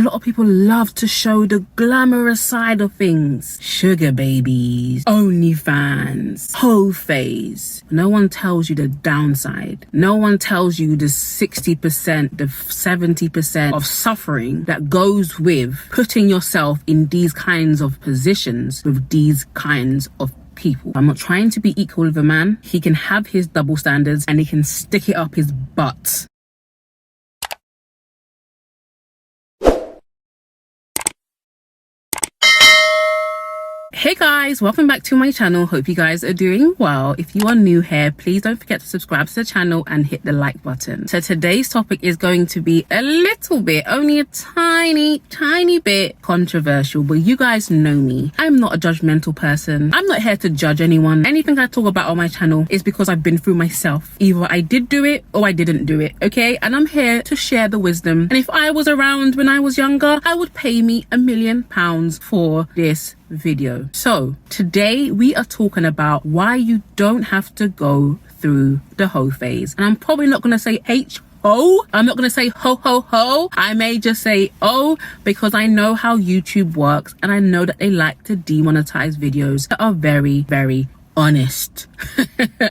lot of people love to show the glamorous side of things. Sugar babies, OnlyFans, whole phase. No one tells you the downside. No one tells you the 60%, the 70% of suffering that goes with putting yourself in these kinds of positions with these kinds of people. I'm not trying to be equal with a man. He can have his double standards and he can stick it up his butt. Hey guys, welcome back to my channel. Hope you guys are doing well. If you are new here, please don't forget to subscribe to the channel and hit the like button. So today's topic is going to be a little bit, only a tiny bit controversial, but you guys know me. I'm not a judgmental person. I'm not here to judge anyone. Anything I talk about on my channel is because I've been through myself. Either I did do it or I didn't do it, okay? And I'm here to share the wisdom. And if I was around when I was younger, I would pay me £1 million for this video. So today we are talking about why you don't have to go through the hoe phase. And I'm probably not going to say H-O. I'm not going to say ho ho ho. I may just say oh, because I know how YouTube works and I know that they like to demonetize videos that are very, very honest.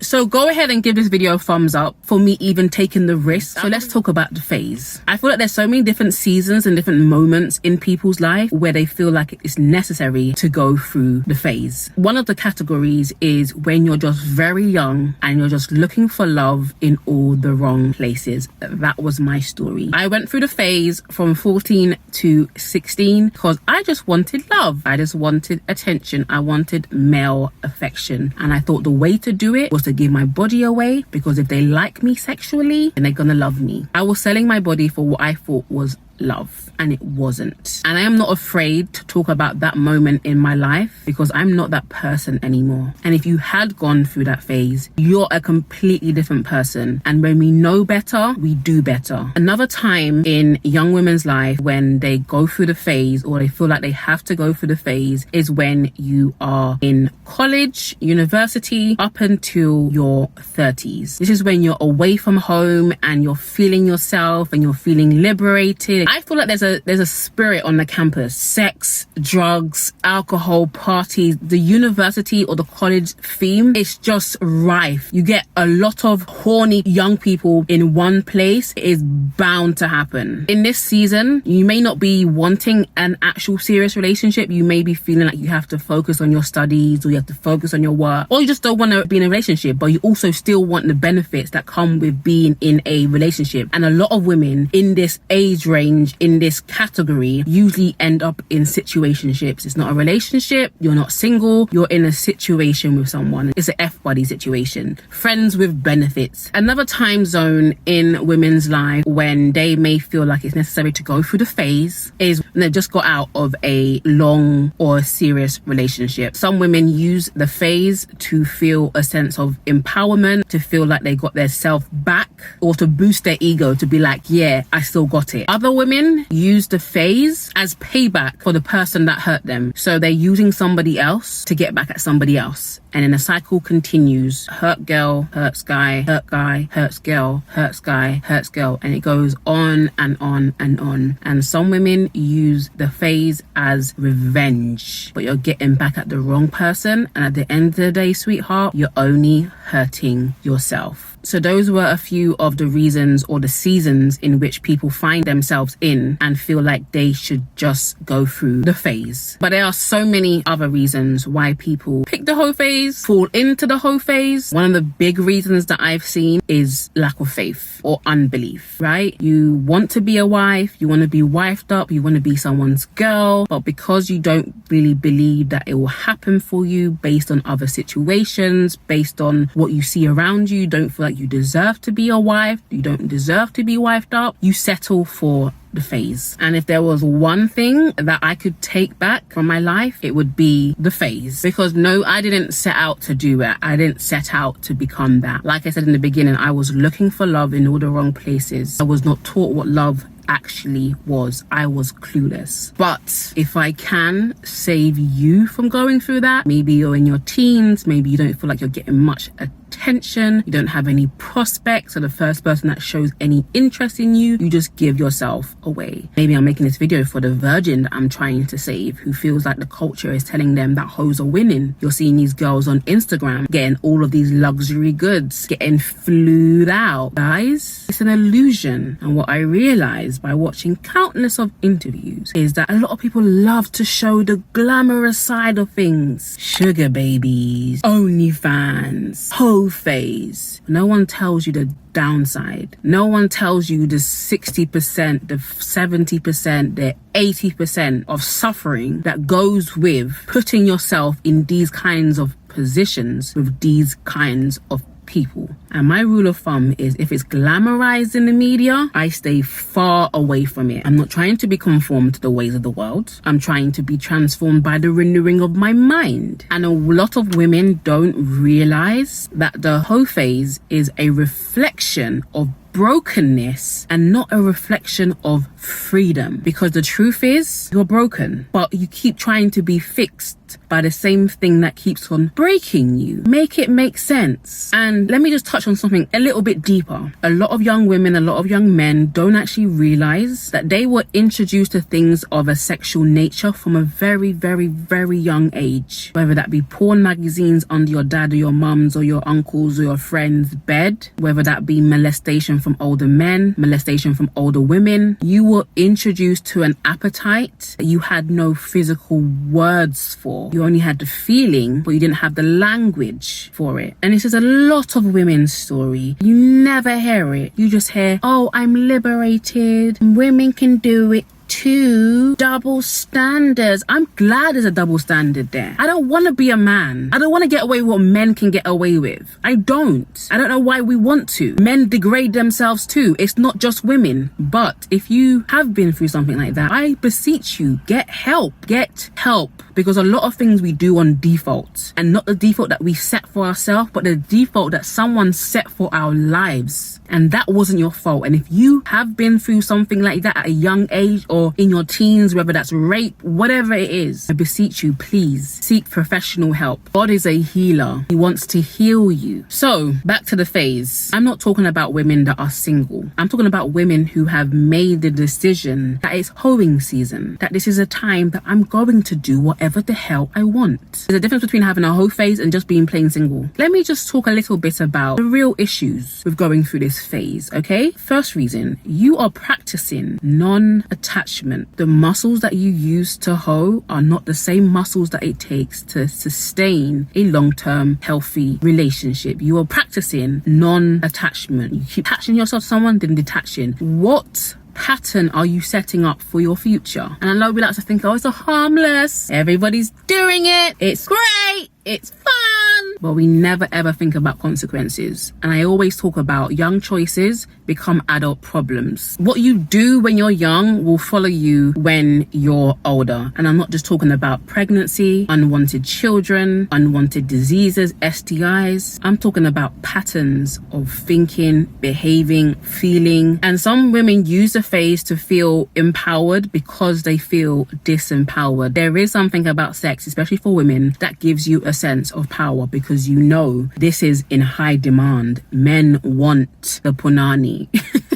So go ahead and give this video a thumbs up for me even taking the risk. So let's talk about the phase. I feel like there's so many different seasons and different moments in people's life where they feel like it's necessary to go through the phase. One of the categories is when you're just very young and you're just looking for love in all the wrong places. That was my story. I went through the phase from 14 to 16 because I just wanted love. I just wanted attention. I wanted male affection. And I thought the way to do it was to give my body away, because if they like me sexually, then they're gonna love me. I was selling my body for what I thought was love, and it wasn't. And I am not afraid to talk about that moment in my life because I'm not that person anymore. And if you had gone through that phase, you're a completely different person. And when we know better, we do better. Another time in young women's life when they go through the phase, or they feel like they have to go through the phase, is when you are in college, university, up until your 30s. This is when you're away from home and you're feeling yourself and you're feeling liberated. I feel like there's a spirit on the campus. Sex, drugs, alcohol, parties. The university or the college theme is just rife. You get a lot of horny young people in one place. It is bound to happen. In this season, you may not be wanting an actual serious relationship. You may be feeling like you have to focus on your studies, or you have to focus on your work, or you just don't want to be in a relationship, but you also still want the benefits that come with being in a relationship. And a lot of women in this age range, in this category, usually end up in situationships. It's not a relationship, you're not single, you're in a situation with someone. It's an F-buddy situation. Friends with benefits. Another time zone in women's life when they may feel like it's necessary to go through the phase is when they just got out of a long or serious relationship. Some women use the phase to feel a sense of empowerment, to feel like they got their self back, or to boost their ego, to be like, yeah, I still got it. Other women use the phase as payback for the person that hurt them. So they're using somebody else to get back at somebody else. And then the cycle continues. Hurt girl, hurts guy, hurt guy, hurts girl, hurts guy, hurts girl. And it goes on and on and on. And some women use the phase as revenge. But you're getting back at the wrong person. And at the end of the day, sweetheart, you're only hurting yourself. So those were a few of the reasons or the seasons in which people find themselves in and feel like they should just go through the phase. But there are so many other reasons why people pick the hoe phase, fall into the hoe phase. One of the big reasons that I've seen is lack of faith or unbelief, right? You want to be a wife, you want to be wifed up, you want to be someone's girl, but because you don't really believe that it will happen for you based on other situations, based on what you see around you, don't feel like you deserve to be a wife, you don't deserve to be wifed up, you settle for the phase. And if there was one thing that I could take back from my life, it would be the phase. Because no, I didn't set out to do it. I didn't set out to become that. Like I said in the beginning, I was looking for love in all the wrong places. I was not taught what love actually was. I was clueless. But if I can save you from going through that, maybe you're in your teens, maybe you don't feel like you're getting much attention, you don't have any prospects, so the first person that shows any interest in you, you just give yourself away. Maybe I'm making this video for the virgin that I'm trying to save, who feels like the culture is telling them that hoes are winning. You're seeing these girls on Instagram getting all of these luxury goods, getting flued out. Guys, it's an illusion. And what I realized by watching countless of interviews is that a lot of people love to show the glamorous side of things. Sugar babies, OnlyFans, hoe phase. No one tells you the downside. No one tells you the 60%, the 70%, the 80% of suffering that goes with putting yourself in these kinds of positions with these kinds of people. And my rule of thumb is, if it's glamorized in the media, I stay far away from it. I'm not trying to be conformed to the ways of the world. I'm trying to be transformed by the renewing of my mind. And a lot of women don't realize that the hoe phase is a reflection of brokenness and not a reflection of freedom. Because the truth is, you're broken, but you keep trying to be fixed by the same thing that keeps on breaking you. Make it make sense. And let me just touch on something a little bit deeper. A lot of young women, a lot of young men don't actually realize that they were introduced to things of a sexual nature from a very, very, very young age. Whether that be porn magazines under your dad or your mum's or your uncle's or your friend's bed, whether that be molestation from older men, molestation from older women. You were introduced to an appetite that you had no physical words for. You only had the feeling, but you didn't have the language for it. And this is a lot of women's story. You never hear it. You just hear, oh, I'm liberated. Women can do it too. Double standards. I'm glad there's a double standard there. I don't want to be a man. I don't want to get away with what men can get away with. I don't know why we want to. Men degrade themselves too. It's not just women. But if you have been through something like that, I beseech you, get help. Get help. Because a lot of things we do on default, and not the default that we set for ourselves, but the default that someone set for our lives. And that wasn't your fault. And if you have been through something like that at a young age or in your teens, whether that's rape, whatever it is, I beseech you, please seek professional help. God is a healer. He wants to heal you. So back to the phase. I'm not talking about women that are single. I'm talking about women who have made the decision that it's hoeing season, that this is a time that I'm going to do whatever the hell I want. There's a difference between having a hoe phase and just being plain single. Let me just talk a little bit about the real issues with going through this phase, okay? First reason, you are practicing non-attachment. The muscles that you use to hoe are not the same muscles that it takes to sustain a long-term healthy relationship. You are practicing non-attachment. You keep attaching yourself to someone, then detaching. What pattern are you setting up for your future? And I know we like to think, oh, it's a harmless, everybody's doing it, it's great, it's fun, but we never ever think about consequences. And I always talk about young choices become adult problems. What you do when you're young will follow you when you're older. And I'm not just talking about pregnancy, unwanted children, unwanted diseases, STIs. I'm talking about patterns of thinking, behaving, feeling. And some women use the phase to feel empowered because they feel disempowered. There is something about sex, especially for women, that gives you a sense of power because you know this is in high demand. Men want the punani.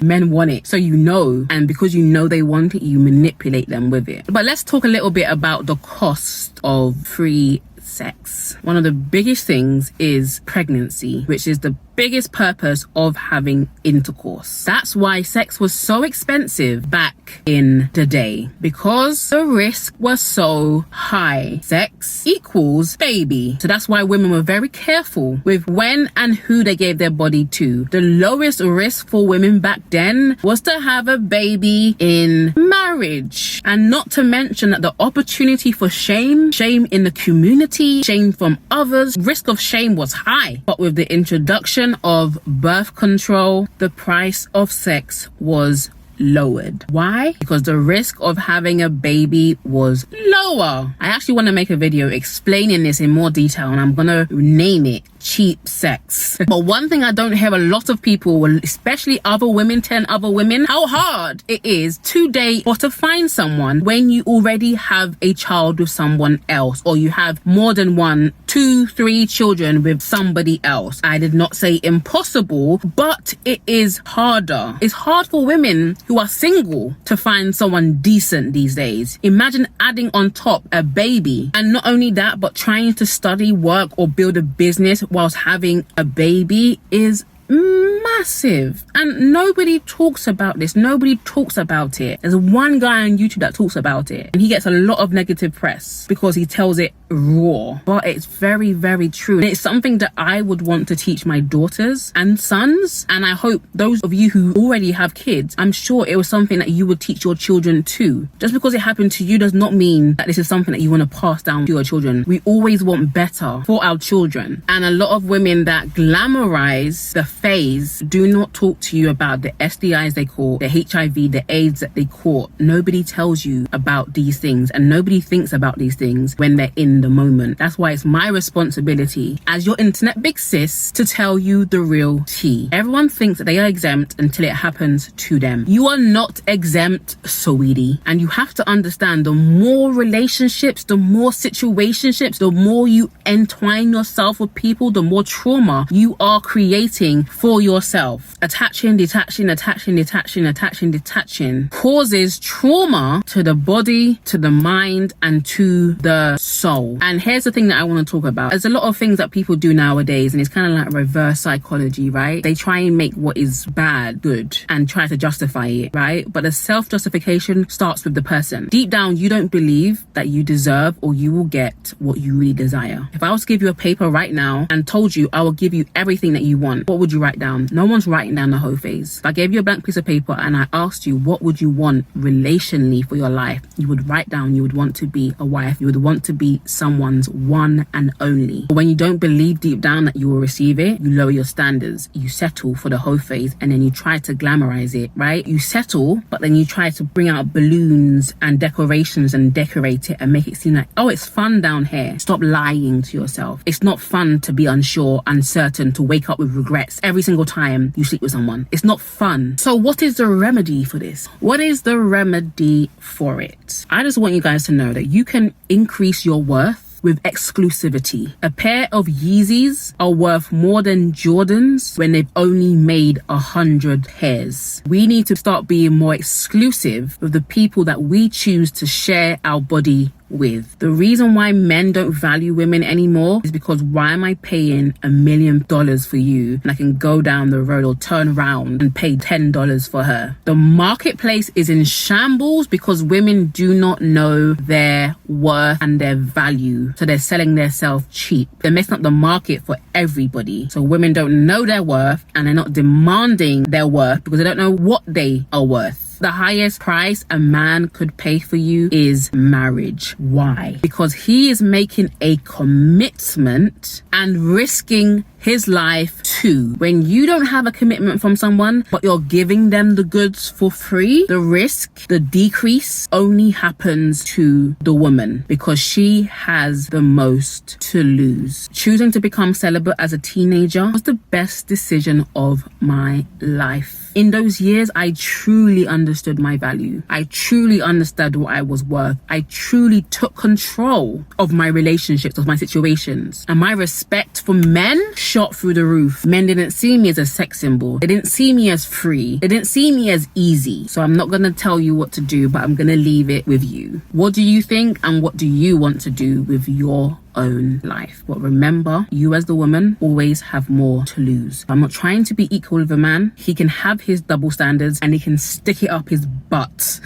Men want it. So you know, and because you know they want it, you manipulate them with it. But let's talk a little bit about the cost of free sex. One of the biggest things is pregnancy, which is the biggest purpose of having intercourse. That's why sex was so expensive back in the day, because the risk was so high. Sex equals baby. So that's why women were very careful with when and who they gave their body to. The lowest risk for women back then was to have a baby in marriage. And not to mention that the opportunity for shame in the community, shame from others, risk of shame was high. But with the introduction of birth control, the price of sex was lowered. Why? Because the risk of having a baby was lower. I actually want to make a video explaining this in more detail, and I'm gonna name it cheap sex. But one thing I don't hear a lot of people, especially other women, 10 other women, how hard it is to date or to find someone when you already have a child with someone else, or you have more than 1, 2, 3 children with somebody else. I did not say impossible, but it is harder. It's hard for women who are single to find someone decent these days. Imagine adding on top a baby, and not only that, but trying to study, work, or build a business whilst having a baby is massive, and nobody talks about this. Nobody talks about it. There's one guy on YouTube that talks about it, and he gets a lot of negative press because he tells it raw, but it's very, very true. And it's something that I would want to teach my daughters and sons, and I hope those of you who already have kids, I'm sure it was something that you would teach your children too. Just because it happened to you does not mean that this is something that you want to pass down to your children. We always want better for our children, and a lot of women that glamorize the phase do not talk to you about the STIs they caught, the HIV, the AIDS that they caught. Nobody tells you about these things, and nobody thinks about these things when they're in the moment. That's why it's my responsibility as your internet big sis to tell you the real tea. Everyone thinks that they are exempt until it happens to them. You are not exempt, sweetie. And you have to understand, the more relationships, the more situationships, the more you entwine yourself with people, the more trauma you are creating for yourself. Attaching, detaching, attaching, detaching, attaching, detaching causes trauma to the body, to the mind, and to the soul. And here's the thing that I want to talk about. There's a lot of things that people do nowadays, and it's kind of like reverse psychology, right? They try and make what is bad good and try to justify it, right? But the self-justification starts with the person. Deep down, you don't believe that you deserve or you will get what you really desire. If I was to give you a paper right now and told you I will give you everything that you want, what would you write down? No one's writing down the whole phase. If I gave you a blank piece of paper and I asked you what would you want relationally for your life, you would write down you would want to be a wife, you would want to be someone's one and only. But when you don't believe deep down that you will receive it, you lower your standards, you settle for the whole phase, and then you try to glamorize it, right? You settle, but then you try to bring out balloons and decorations and decorate it and make it seem like, oh, it's fun down here. Stop lying to yourself. It's not fun to be unsure, uncertain, to wake up with regrets every single time you sleep with someone. It's not fun. So what is the remedy for this? What is the remedy for it? I just want you guys to know that you can increase your worth with exclusivity. A pair of Yeezys are worth more than Jordans when they've only made 100 pairs. We need to start being more exclusive with the people that we choose to share our body with. The reason why men don't value women anymore is because why am I paying $1 million for you and I can go down the road or turn around and pay $10 for her? The marketplace is in shambles because women do not know their worth and their value, so they're selling themselves cheap. They're messing up the market for everybody. So women don't know their worth and they're not demanding their worth because they don't know what they are worth. The highest price a man could pay for you is marriage. Why? Because he is making a commitment and risking his life too. When you don't have a commitment from someone, but you're giving them the goods for free, the risk, the decrease only happens to the woman because she has the most to lose. Choosing to become celibate as a teenager was the best decision of my life. In those years, I truly understood my value. I truly understood what I was worth. I truly took control of my relationships, of my situations. And my respect for men shot through the roof. Men didn't see me as a sex symbol. They didn't see me as free. They didn't see me as easy. So I'm not going to tell you what to do, but I'm going to leave it with you. What do you think and what do you want to do with your own life? But remember, you as the woman always have more to lose. I'm not trying to be equal with a man. He can have his double standards and he can stick it up his butt.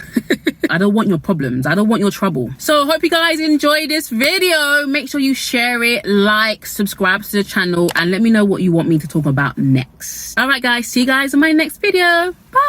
I don't want your problems. I don't want your trouble. So hope you guys enjoyed this video. Make sure you share it, like, subscribe to the channel, and let me know what you want me to talk about next. All right guys, see you guys in my next video. Bye.